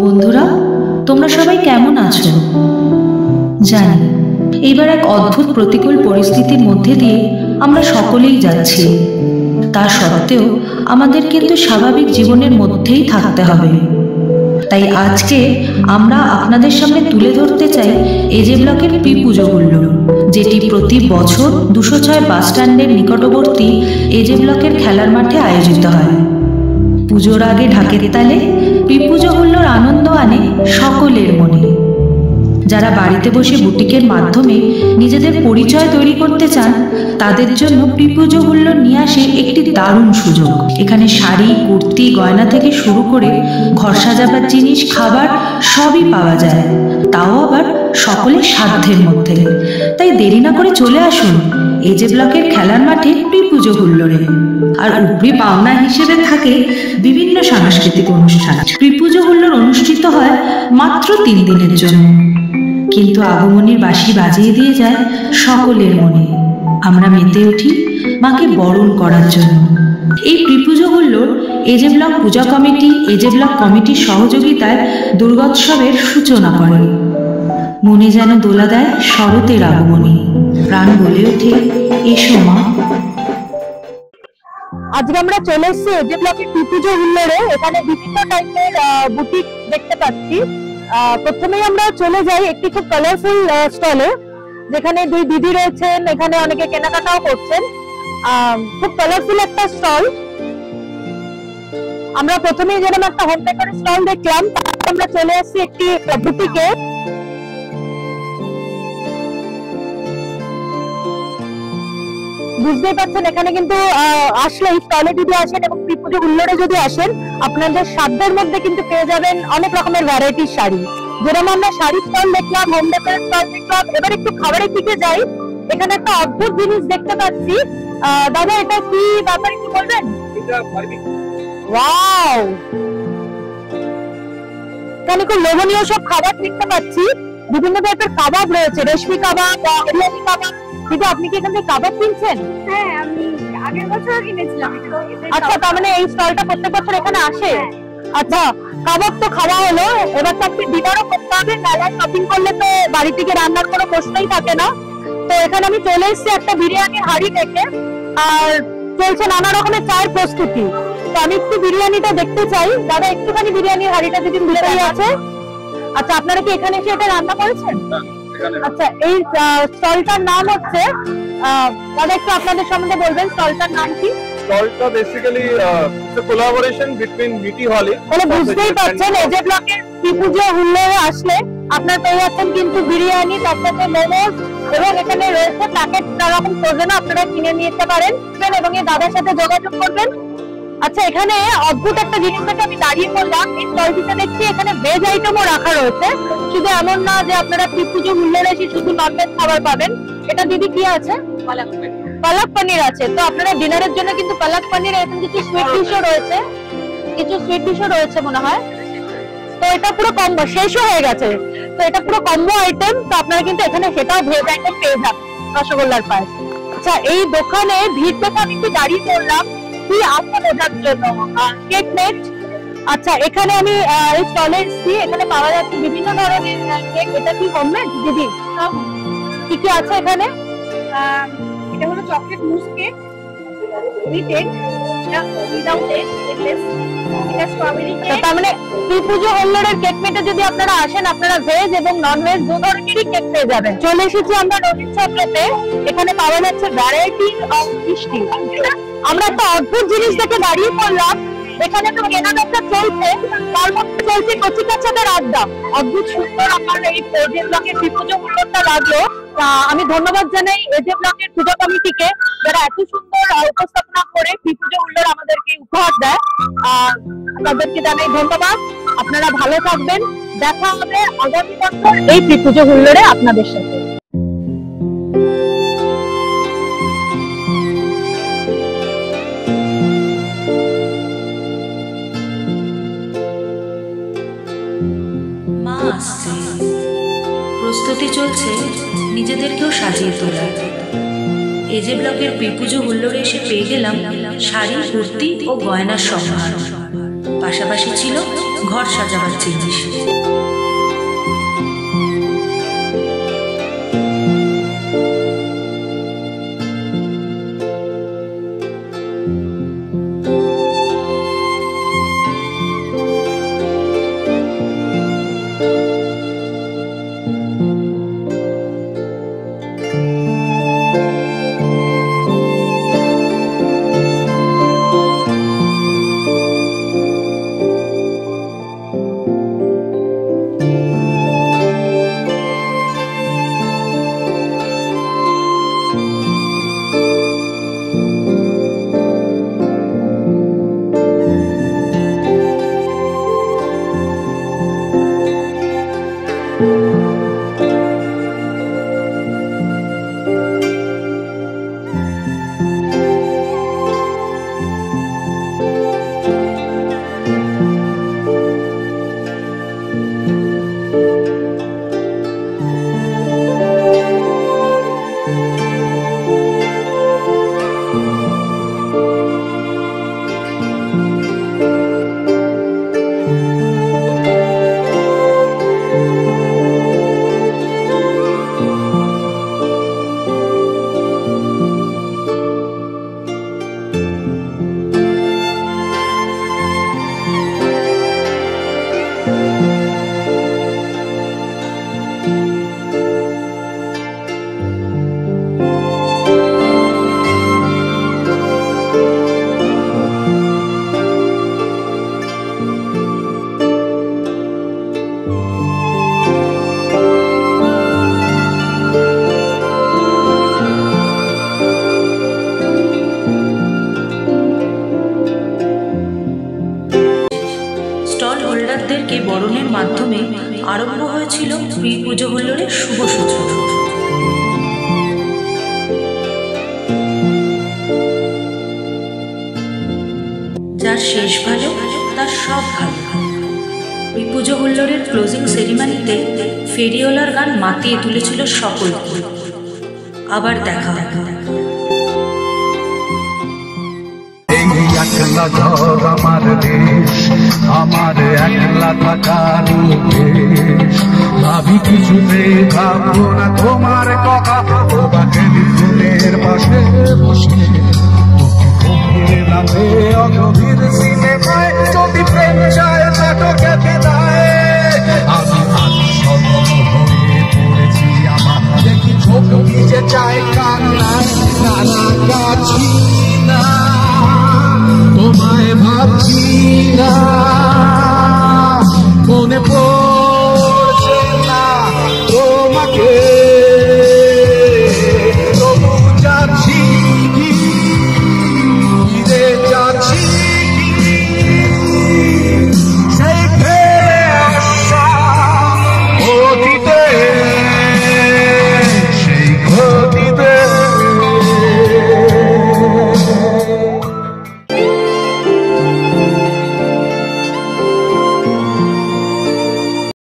বন্ধুরা, তোমরা সবাই কেমন আছো? জানি এইবার এক অদ্ভুত প্রতিকূল পরিস্থিতির মধ্যে দিয়ে আমরা সকলেই যাচ্ছি। তা সত্ত্বেও আমাদের কিন্তু স্বাভাবিক জীবনের মধ্যেই থাকতে হবে। তাই আজকে আমরা আপনাদের সামনে তুলে ধরতে চাই এজে ব্লকের পুজো হুল্লোড়, যেটি প্রতি বছর 206 বাস স্ট্যান্ডের নিকটবর্তী এজে ব্লকের খেলার মাঠে আয়োজিত হয়। পুজোর আগে ঢাকের তালে পুজো হুল্লোড় আনন্দ আনে সকলের মনে। যারা বাড়িতে বসে বুটিকের মাধ্যমে নিজেদের পরিচয় তৈরি করতে চান, তাদের জন্য পুজো হুল্লোড় নিয়ে আসে একটি দারুণ সুযোগ। এখানে শাড়ি, কুর্তি, গয়না থেকে শুরু করে ঘর সাজাবার জিনিস, খাবার সবই পাওয়া যায়, তাও আবার সকলের সাধ্যের মধ্যে। তাই দেরি না করে চলে আসুন এজে ব্লকের খেলার মাঠে পুজো হুল্লোড়ে। আর উপরি পাওনা হিসেবে থাকে বিভিন্ন সাংস্কৃতিক অনুষ্ঠান। পুজো হুল্লোড় অনুষ্ঠিত হয় মাত্র 3 দিনের জন্য, কিন্তু আগমনীর বাঁশি বাজিয়ে দিয়ে যায় সকলের মনে। আমরা মেতে উঠি মাকে বরণ করার জন্য। এই পুজো হুল্লোড় এজে ব্লক পূজা কমিটি, এজে ব্লক কমিটির সহযোগিতায় দুর্গোৎসবের সূচনা করে। মনে যেন দোলা দেয় শরতের আগমনী, প্রাণ বলে ওঠে এসো মা। আজকে আমরা চলে এসেছি এজে ব্লকের পুজো হুল্লোড়ে। এখানে বিভিন্ন টাইপের বুটিক দেখতে পাচ্ছি। প্রথমেই আমরা চলে যাই একটি খুব কালারফুল স্টলে, যেখানে 2 দিদি রয়েছেন। এখানে অনেকে কেনাকাটাও করছেন। খুব কালারফুল একটা স্টল। আমরা প্রথমেই যেরকম একটা হোম ডেকোরের স্টল দেখলাম, আমরা চলে আসছি একটি বুটিকে। বুঝতেই পারছেন এখানে কিন্তু আসলে স্টলে যদি আসেন এবং পুজো হুল্লোড়ে যদি আসেন, আপনাদের সাধ্যের মধ্যে কিন্তু পেয়ে যাবেন অনেক রকমের ভ্যারাইটির শাড়ি। যেরকম আমরা শাড়ি স্টল দেখলাম, হোম ডেকোরের স্টল দেখলাম, এবার একটু খাবারের দিকে যাই। এখানে একটা অদ্ভুত জিনিস দেখতে পাচ্ছি। দাদা, এটা কি ব্যাপার একটু বলবেন? ওয়াও, এখানে খুব লোভনীয় সব খাবার দেখতে পাচ্ছি। বিভিন্ন টাইপের কাবাব রয়েছে, রেশমি কাবাব, হরিয়ালি কাবাব। দিদি, আপনি কি এখান থেকে কাবাব কিনছেন? হ্যাঁ, আমি আগের বছর কিনেছিলাম। আচ্ছা, তার মানে এই স্টলটা প্রত্যেক বছর এখানে আসে? আচ্ছা, কাবাব তো খাওয়া হলো, এবার তো আপনি ডিনারও করতে হবে। মেলায় শপিং করলে তো বাড়ি থেকে রান্নার কোনো প্রশ্নই থাকে না। তো এখানে আমি চলে এসেছি একটা বিরিয়ানির হাঁড়ি থেকে, আর চলছে নানা রকমের চায়ের প্রস্তুতি। তো আমি একটু বিরিয়ানিটা দেখতে চাই। দাদা, একটুখানি বিরিয়ানির হাঁড়িটা যদি ভিতরেই আছে। আচ্ছা, আপনারা কি এখানে এসে এটা রান্না করেছেন? আচ্ছা, এই স্টলটার নাম হচ্ছে, দাদা একটু আপনাদের সম্বন্ধে বলবেন, স্টলটার নাম কি? স্টলটা basically it's a collaboration between বিটি হলি। মানে বুঝতেই পারছেন এজে ব্লকের পুজো হুল্লোড়ে আসলে আপনারা পেয়ে যাচ্ছেন কিন্তু বিরিয়ানি, তার সাথে মোমোস, এবং এখানে রয়েছে প্যাকেট রকম ফ্রোজেন, আপনারা কিনে নিতে পারেন এবং এই দাদার সাথে যোগাযোগ করবেন। আচ্ছা, এখানে অদ্ভুত একটা জিনিস থেকে আমি দাঁড়িয়ে পড়লাম। এই স্টলটিতে দেখছি এখানে ভেজ আইটেমও রাখা রয়েছে। শুধু এমন না যে আপনারা পুজো হুল্লোড়ে এসে শুধু ননভেজ খাবার পাবেন। এটা দিদি কি আছে? পালক পনির আছে। তো আপনারা ডিনারের জন্য কিন্তু পালক পনির, এখন কিছু সুইট ডিশও রয়েছে, মনে হয়। তো এটা পুরো কম্বো, শেষও হয়ে গেছে। তো এটা পুরো কম্বো আইটেম। তো আপনারা কিন্তু এখানে সেটাও ভেজ আইটেম পেয়ে যাবেন, রসগোল্লার পায়েস। আচ্ছা, এই দোকানে ভিড় দেখে আমি একটু দাঁড়িয়ে পড়লাম কি আছে বোঝার জন্য। Cake net. আচ্ছা, এখানে আমি এই স্টলে এসেছি, এখানে পাওয়া যাচ্ছে বিভিন্ন ধরনের কেক। এটা কি হোমমেড দিদি? কি কি আছে এখানে? এটা হলো চকলেট মুস কেক উইথ এগ, এটা উইদাউট এগ, এগলেস। এটা স্ট্রবেরি কেক। তার মানে পুজো হুল্লোড়ের কেক মেটে যদি আপনারা আসেন, আপনারা ভেজ এবং নন ভেজ 2 ধরনেরই কেক পেয়ে যাবেন। চলে এসেছি আমরা রোহিত চকলেটে। এখানে পাওয়া যাচ্ছে ভ্যারাইটি অফ মিষ্টি। আমরা একটা অদ্ভুত জিনিস দেখে দাঁড়িয়ে পড়লাম। এখানে তো কেনাবেচা চলছে, তার মধ্যে চলছে কচিকাচাদের আড্ডা। অদ্ভুত সুন্দর আমার এই এজে ব্লকের পুজো হুল্লোড়টা লাগলো। আমি ধন্যবাদ জানাই এজে ব্লকের পূজা কমিটিকে, যারা এত সুন্দর উপস্থাপনা করে পুজো হুল্লোড় আমাদেরকে উপহার দেয়। তাদেরকে জানাই ধন্যবাদ। আপনারা ভালো থাকবেন। দেখা হবে আগামী বছর এই পুজো হুল্লোড়ে আপনাদের সাথে। প্রস্তুতি চলছে নিজেদেরকেও সাজিয়ে তোলা। এজে ব্লকের পুজো হুল্লোড়ে এসে পেয়ে গেলাম শাড়ি, কুর্তি ও গয়নার সম্ভার। পাশাপাশি ছিল ঘর সাজাবার জিনিস। হোল্ডারদেরকে বরণের মাধ্যমে আরম্ভ হয়েছিল প্রি পুজো হুল্লোড়ের শুভ সূচনা। যার শেষ ভালো তার সব ভালো। প্রি পুজো হুল্লোড়ের ক্লোজিং সেরিমনিতে ফেরিওলার গান মাতিয়ে তুলেছিল সকলকে। আবার দেখা হবে। একলা ঘর আমার দেশ, আমার